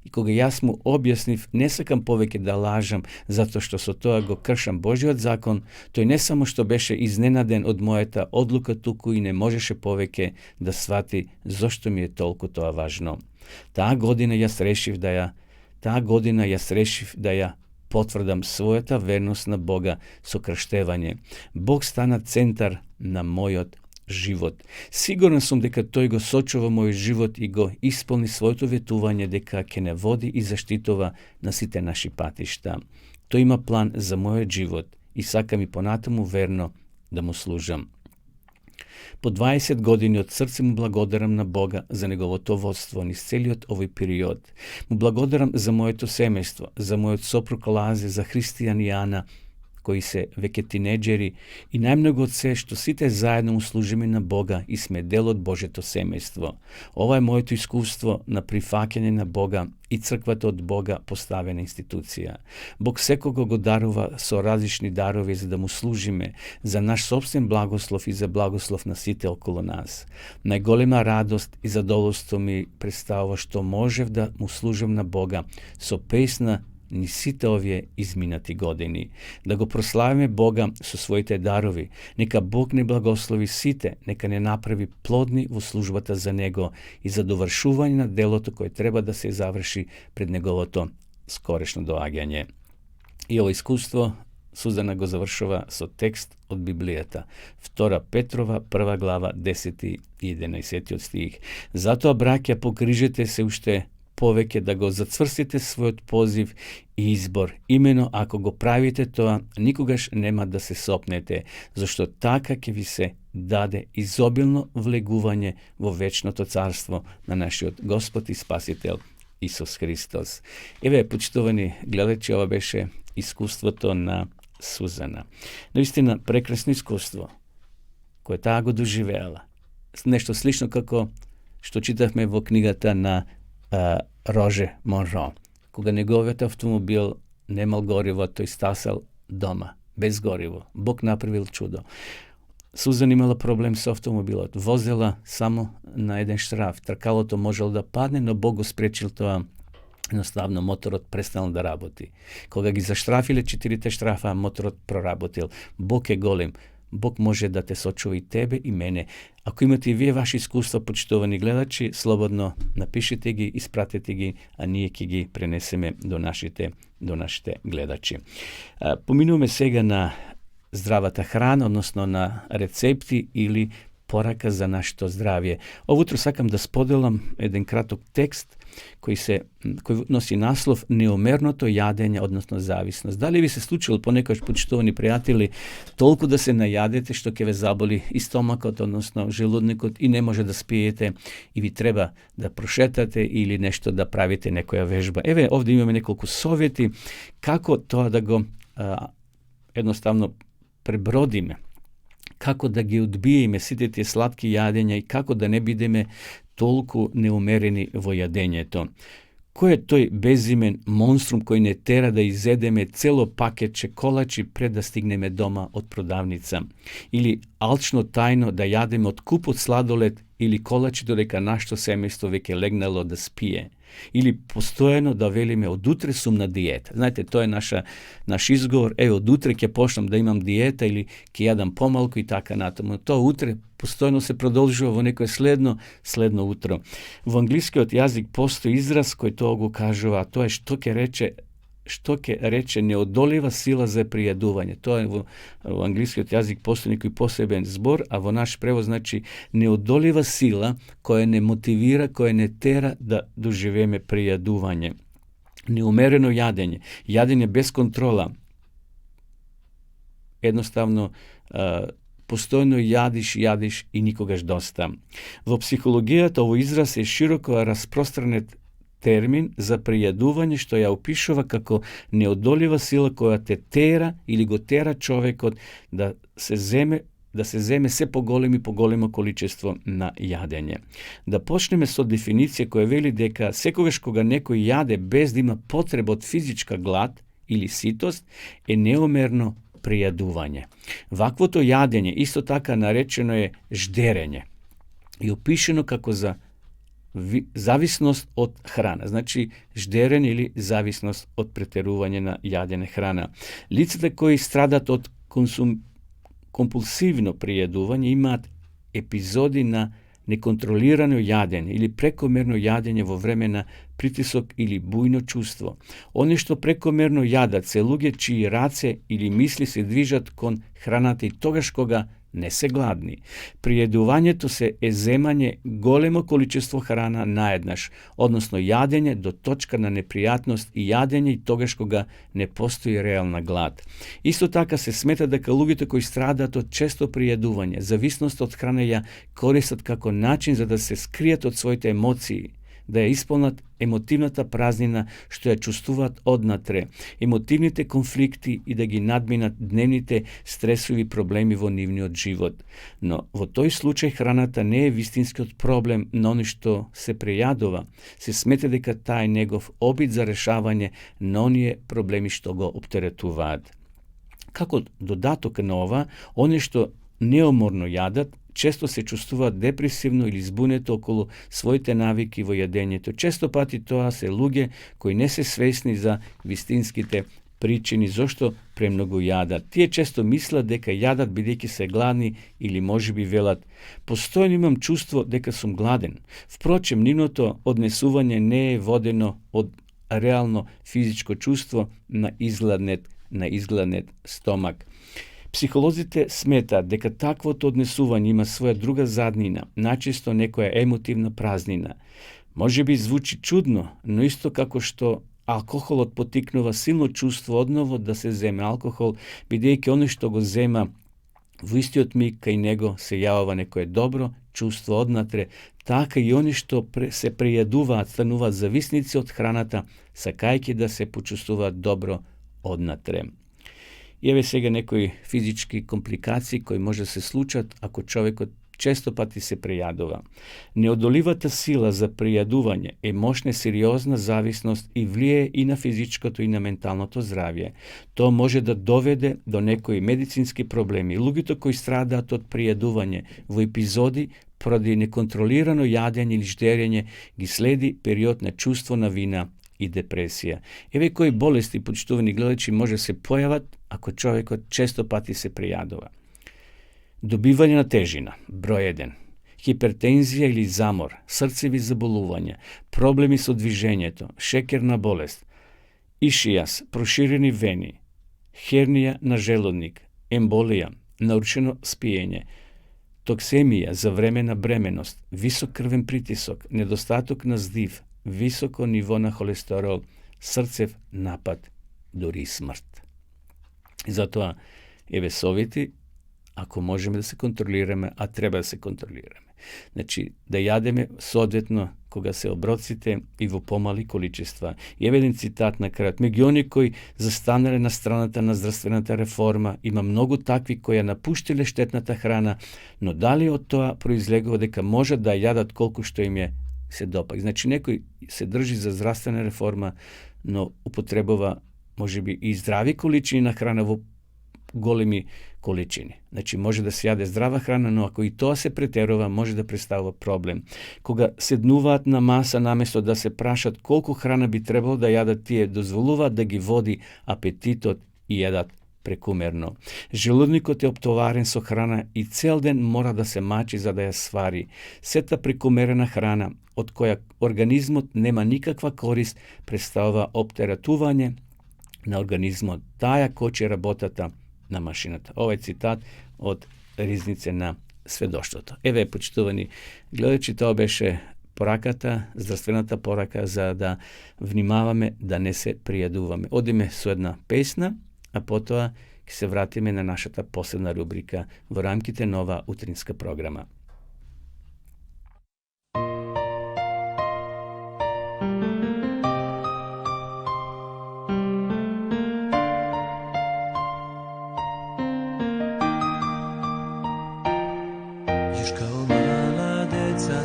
и кога јас му објаснив не сакам повеќе да лажам, затоа што со тоа го кршам Божиот закон, тој не само што беше изненаден од мојата одлука, туку и не можеше повеќе да свати зошто ми е толку тоа важно. Таа година јас решив да ја потврдам својата верност на Бога со крштевање. Бог стана центар на мојот живот. Сигурен сум дека тој го сочува мојот живот и го исполни своето ветување дека ќе не води и заштитува на сите наши патишта. Тој има план за мојот живот и сакам и понатаму верно да му служам. По 20 години од срце му благодарам на Бога за неговото водство низ целиот овој период. Му благодарам за моето семејство, за мојот сопруг Лазе, за Христијан и Ана, кои се веќе тинеџери, и најмногу од се што сите заедно му служиме на Бога и сме дел од Божето семејство. Ова е моето искуство на прифаќање на Бога и црквата од Бога поставена институција. Бог секого го дарува со различни дарови за да му служиме, за наш собствен благослов и за благослов на сите околу нас. Најголема радост и задоволство ми представува што можев да му служам на Бога со песна ни сите овие изминати години. Да го прославиме Бога со своите дарови. Нека Бог не благослови сите, нека не направи плодни во службата за Него и за довршување на делото кое треба да се заврши пред Неговото скорешно доаѓање. И ово искуство Сузана го завршува со текст од Библијата. 2 Петрова, 1 глава, 10 и 11 стих. Затоа, браќа, погрижете се уште повеќе да го зацврстите својот позив и избор. Имено ако го правите тоа, никогаш нема да се сопнете, зашто така ќе ви се даде изобилно влегување во вечното царство на нашиот Господ и Спасител Исус Христос. Еве, почитувани гледачи, ова беше искуството на Сузана. Наистина прекрасно искуство кое таа го доживеала. Нешто слично како што читавме во книгата на Роже Монро. Кога неговиот автомобил немал гориво, тој стасал дома, без гориво. Бог направил чудо. Сузан имала проблем со автомобилот. Возела само на еден штраф. Тркалото можел да падне, но Бог го спречил тоа. Едноставно моторот престанал да работи. Кога ги заштрафиле 4 штрафа, моторот проработил. Бог е голем. Бог може да те сочува и тебе и мене. Ако имате и вие ваши искуства, почитувани гледачи, слободно напишете ги, испратете ги, а ние ќе ги пренесеме до нашите гледачи. Поминуваме сега на здравата храна, односно на рецепти или порака за нашето здравје. Овутро сакам да споделам еден краток текст кој носи наслов неумерното јадење, односно зависност. Дали ви се случило понекогаш, почитувани пријатели, толку да се најадете што ќе ве заболи и стомакот, односно желудникот, и не може да спиете и ви треба да прошетате или нешто да правите, некоја вежба. Еве, овде имаме неколку совети како тоа да го едноставно пребродиме, како да ги одбиеме сите тие сладки јадења и како да не бидеме толку неумерени во јадењето. Кој е тој безимен монструм кој не тера да изедеме цело пакетче колачи пред да стигнеме дома од продавница? Или алчно тајно да јадеме од купот сладолед или колачи додека нашето семејство веќе легнало да спие? Или постојано да велиме од утре сум на диета? Знаете, тоа е наш изговор, од утре ќе почнам да имам диета или ќе јадам помалку и така натаму. Тоа утре постојано се продолжува во некое следно утро. Во англискиот јазик постои израз кој тоа го кажува, тоа е што ќе рече неодолива сила за пријадување. Тоа е во англискиот јазик постои некој посебен збор, а во наш превод значи неодолива сила која не мотивира, која не тера да доживееме пријадување. Неумерено јадење без контрола. Едноставно постојано јадиш и никогаш доста. Во психологијата овој израз е широко распространет термин за пријадување што ја опишува како неодолива сила која те тера или го тера човекот да се земе се поголемо количество на јадење. Да почнеме со дефиниција која вели дека секогаш кога некој јаде без да има потреба од физичка глад или ситост е неумерно пријадување. Ваквото јадење исто така наречено е ждерење и опишено како за зависност од храна. Значи, ждерење или зависност од претерување на јадење храна. Лицата кои страдат од компулсивно пријадување имаат епизоди на неконтролирано јадење или прекомерно јадење во време на притисок или бујно чувство. Они што прекомерно јадат се луѓе чии раце или мисли се движат кон храната и тогаш кога не се гладни. Приједувањето се земање големо количество храна наеднаш, односно јадење до точка на непријатност и јадење и тогаш кога не постои реална глад. Исто така се смета дека луѓето кои страдаат од често приједување, зависност од храна ја користат како начин за да се скријат од своите емоции, да ја исполнат емотивната празнина што ја чувствуваат однатре, емотивните конфликти и да ги надминат дневните стресови проблеми во нивниот живот. Но во тој случај храната не е вистинскиот проблем на оној што се прејадува. Се смета дека таа е негов обид за решавање на оние проблеми што го оптеретуваат. Како додаток на ова, оние што неуморно јадат, често се чувствуваат депресивно или збунето околу своите навики во јадењето. Често пати тоа се луѓе кои не се свесни за вистинските причини зошто премногу јадат. Тие често мислат дека јадат бидејќи се гладни или можеби велат постојано имам чувство дека сум гладен. Впрочем, нивното однесување не е водено од реално физичко чувство на изгладнет стомак. Психолозите сметаат дека таквото однесување има своја друга заднина, начесто некоја емотивна празнина. Може би звучи чудно, но исто како што алкохолот потикнува силно чувство одново да се земе алкохол, бидејќи оној што го зема во истиот миг кај него се јавува некое добро чувство однатре, така и они што се пријадуваат стануваат зависници од храната, сакајќи да се почувствуваат добро однатре. И еве сега некои физички компликации кои може да се случат ако човекот често пати се прејадува. Неодоливата сила за прејадување е мощна сериозна зависност и влие и на физичкото и на менталното здравје. Тоа може да доведе до некои медицински проблеми. Луѓето кои страдаат од прејадување во епизоди поради неконтролирано јадење или ждерење ги следи период на чувство на вина и депресија. Еве кои болести, почитувани гледачи, може да се појават ако човекот често пати се прејадува. Добивање на тежина, број 1. Хипертензија или замор, срцеви заболувања, проблеми со движењето, шекерна болест, ишијас, проширени вени, хернија на желудник, емболија, нарушено спиење, токсемија за време на бременост, висок крвен притисок, недостаток на здив, високо ниво на холестерол, срцев напад, дури и смрт. И затоа, еве совети, ако можеме да се контролираме, а треба да се контролираме. Значи, да јадеме соодветно кога се оброците и во помали количества. И еве еден цитат на крајот. Меѓу они кои застанале на страната на здравствената реформа, има многу такви кои ја напуштиле штетната храна, но дали од тоа произлегува дека можат да јадат колку што им е се допак. Значи, некој се држи за здравствена реформа, но употребува можеби и здрави количини на храна во големи количини. Значи, може да се јаде здрава храна, но ако и тоа се претерува, може да представува проблем. Кога седнуваат на маса, наместо да се прашат колку храна би требало да јадат, тие дозволуваат да ги води апетитот и јадат прекумерно. Желудникот е оптоварен со храна и цел ден мора да се мачи за да ја свари. Сета прекумерена храна, од која организмот нема никаква корист, представува оптеретување на организмот. Таа кочи работата на машината. Овој цитат од Ризнице на сведоштвото. Еве, почитувани гледачи, тоа беше пораката, здравствената порака за да внимаваме да не се пријадуваме. Одиме со една песна, а потоа ќе се вратиме на нашата последна рубрика во рамките на ова утринска програма.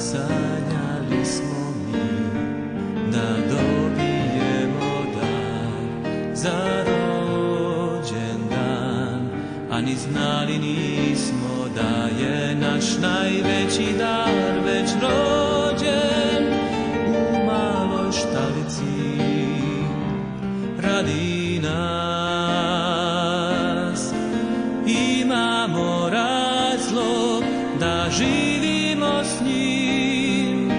Sanjali smo mi da dobijemo dar za rođendan, a ni znali nismo da je naš najveći dar već rođen u maloj štalici radi nas. Imamo razlog da živimo s njim,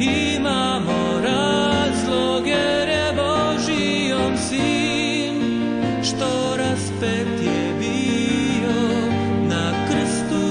imamo razlog jer je Božji on sin, što raspet je bio na krstu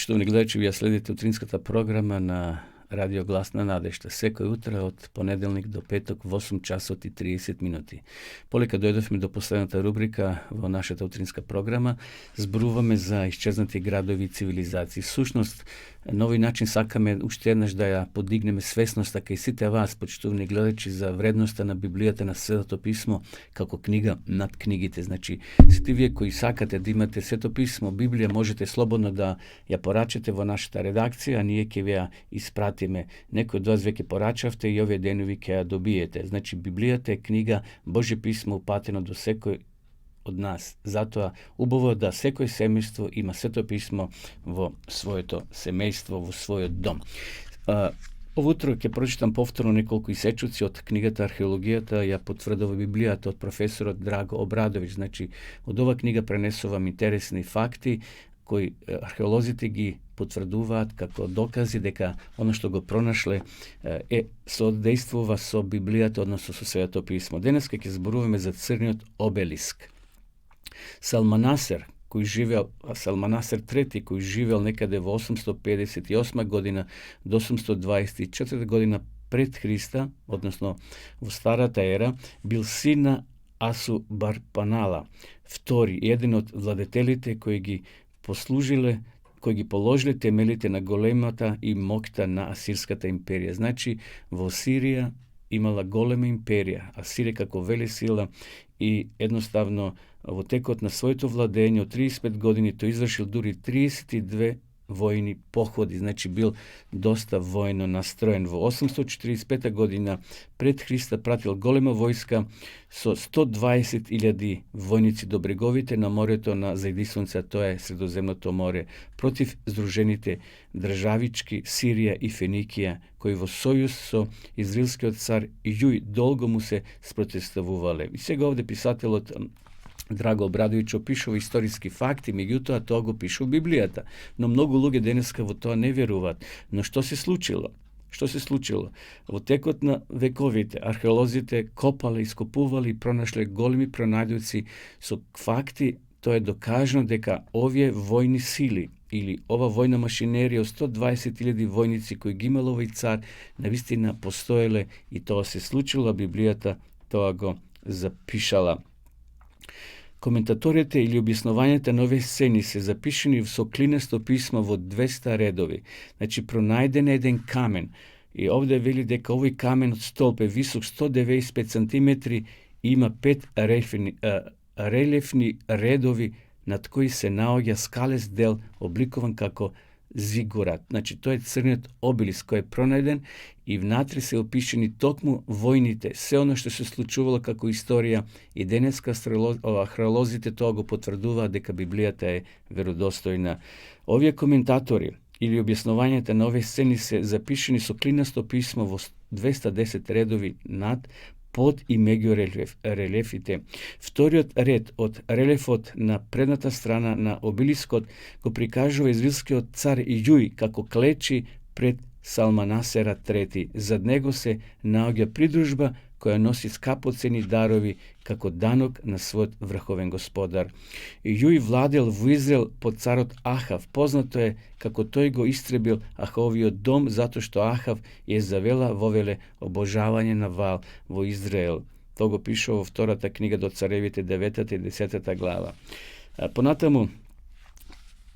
Почитувани гледачи, вие следите утринската програма на Радио Глас на надежта. Секој утре од понеделник до петок во 8 часот и 30 минути. Полека дојдовме до последната рубрика во нашата утринска програма. Зборуваме за исчезнати градови и цивилизации. Сушност, на овој начин сакаме уште еднаш да ја подигнеме свесноста кај сите вас, почитувани гледачи, за вредноста на Библијата, на Светото писмо, како книга над книгите. Значи, сите вие кои сакате да имате Свето писмо, Библија, можете слободно да ја порачате во нашата редакција, а ние ќе ви ја испратиме. Некој од вас веќе порачавте и овие денови ќе ја добиете. Значи, Библијата е книга, Божје писмо упатено до секој од нас. Затоа убаво да секој семејство има Свето писмо во своето семејство, во својот дом. Ово утро ќе прочитам повторно неколку исечоци од книгата Археологијата ја потврдува Библијата од професорот Драго Обрадовиќ. Значи, од ова книга пренесувам интересни факти кои археолозите ги потврдуваат како докази дека оно што го пронашле соодействува со Библијата, односно со Светото писмо. Денеска ќе зборуваме за црниот обелиск. Салманасер III, кој живеел некаде во 858 година до 824 година пред Христа, односно во Старата ера, бил син на Асурбанпала, втори, еден од владетелите кои ги положиле темелите на големата и мокта на Асирската империја. Значи, во Сирија имала голема империја, Асирија како велесила, и едноставно во текот на своето владење од 35 години тој извршил дури 32 војни походи, значи бил доста војно настроен. Во 845 година пред Христа пратил голема војска со 120.000 војници до бреговите на морето на Зајдисунце, тоа е Средоземното море, против здружените државички Сирија и Феникија, кои во сојуз со израелскиот цар Јуј долго му се спротивставувале. И сега овде писателот Драго Обрадовиќ опишува историски факти, меѓутоа тоа го пише во Библијата. Но многу луѓе денеска во тоа не веруваат. Но што се случило? Во текот на вековите археолозите копале, ископувале и пронашле големи пронајдоци со факти. Тоа е докажано дека овие војни сили или ова војна машинерија од 120.000 војници кои ги имал овој цар навистина постоеле и тоа се случило, Библијата тоа го запишала. Коментаторите или објаснувањата на овие сцени се запишени со клинесто писмо во 200 редови. Значи, пронајден еден камен. И овде вели дека овој камен од столб е висок 195 сантиметри и има 5 релефни редови над кои се наоѓа скалест дел обликуван како зигурат. Значи, тој е црниот обелиск кој е пронајден и внатре се опишени токму војните, се оно што се случувало како историја, и денеска археолозите тоа го потврдуваат дека Библијата е веродостојна. Овие коментатори или објаснувањата на овие сцени се запишени со клинасто писмо во 210 редови над, под и меѓу релефите. Вториот ред од релефот на предната страна на обелискот го прикажува израелскиот цар Јуј како клечи пред Салманасера III. Зад него се наоѓа придружба која носи скапоцени дарови како данок на својот врховен господар. Јуј владел во Израел под царот Ахав. Познато е како тој го истребил Аховиот дом затоа што Ахав ја завела вовеле обожавање на Ваал во Израел. Тоа го пишува во втората книга до царевите 9 и 10 глава. Понатаму,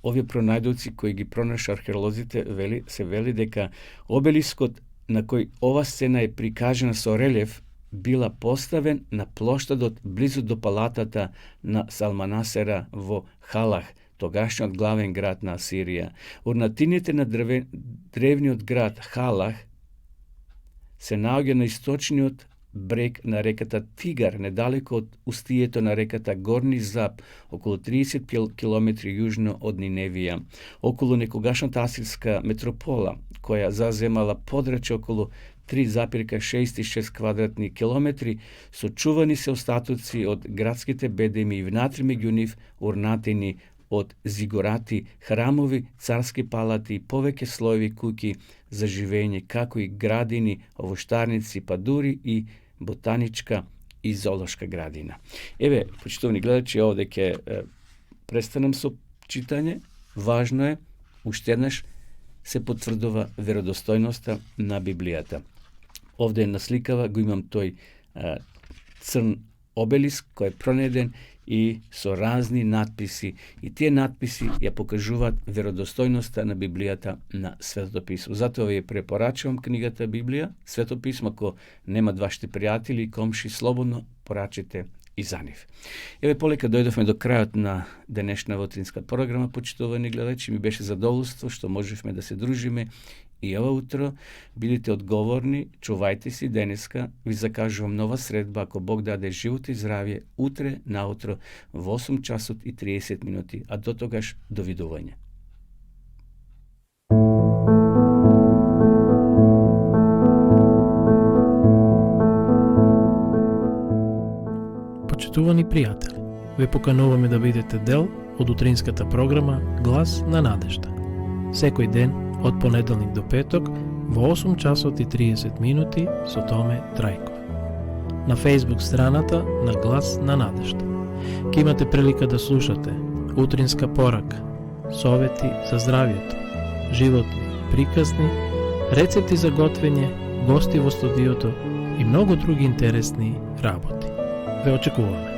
овие пронајдоци кои ги пронаша археолозите се вели дека обелискот на кој ова сцена е прикажана со релеф била поставен на плоштадот близу до палатата на Салманасера во Халах, тогашниот главен град на Асирија. Орнатините на древниот град Халах се наоѓа на источниот брег на реката Тигар, недалеко од устието на реката Горни Зап, околу 30 километри јужно од Ниневија. Околу некогашната асирска метропола, која заземала подрачје околу 3,66 квадратни километри, сочувани се остатоци од градските бедеми и внатре меѓу нив орнатени од зигурати, храмови, царски палати и повеќе слоеви куќи за живење, како и градини, овоштарници, па дури и ботаничка и зоолошка градина. Еве, почитувани гледачи, овде ќе престанам со читање. Важно е уште еднаш се потврдува веродостојноста на Библијата. Овде на сликава го имам тој црн обелиск кој е пронеден и со разни надписи, и тие надписи ја покажуваат веродостојноста на Библијата на Светото писмо. Затоа ви препорачувам книгата Библија, Свето писмо, ако немат вашите пријатели и комши, слободно порачете и за нив. Еве, полека дојдовме до крајот на денешна утринска програма, почитувани гледачи. Ми беше задоволство што можевме да се дружиме и ова утро. Бидете одговорни, чувајте си денеска. Ви закажувам нова средба, ако Бог даде живот и здравје, утре наутро во 8 часот и 30 минути, а до тогаш довидување. Почитувани пријатели, ве покануваме да бидете дел од утринската програма Глас на надежда. Секој ден, од понеделник до петок, во 8 часот и 30 минути со Томе Трајков. На Facebook страната на Глас на надежда. Ке имате прилика да слушате утринска порака, совети за здравјето, животни приказни, рецепти за готвење, гости во студиото и многу други интересни работи. Ве очекуваме.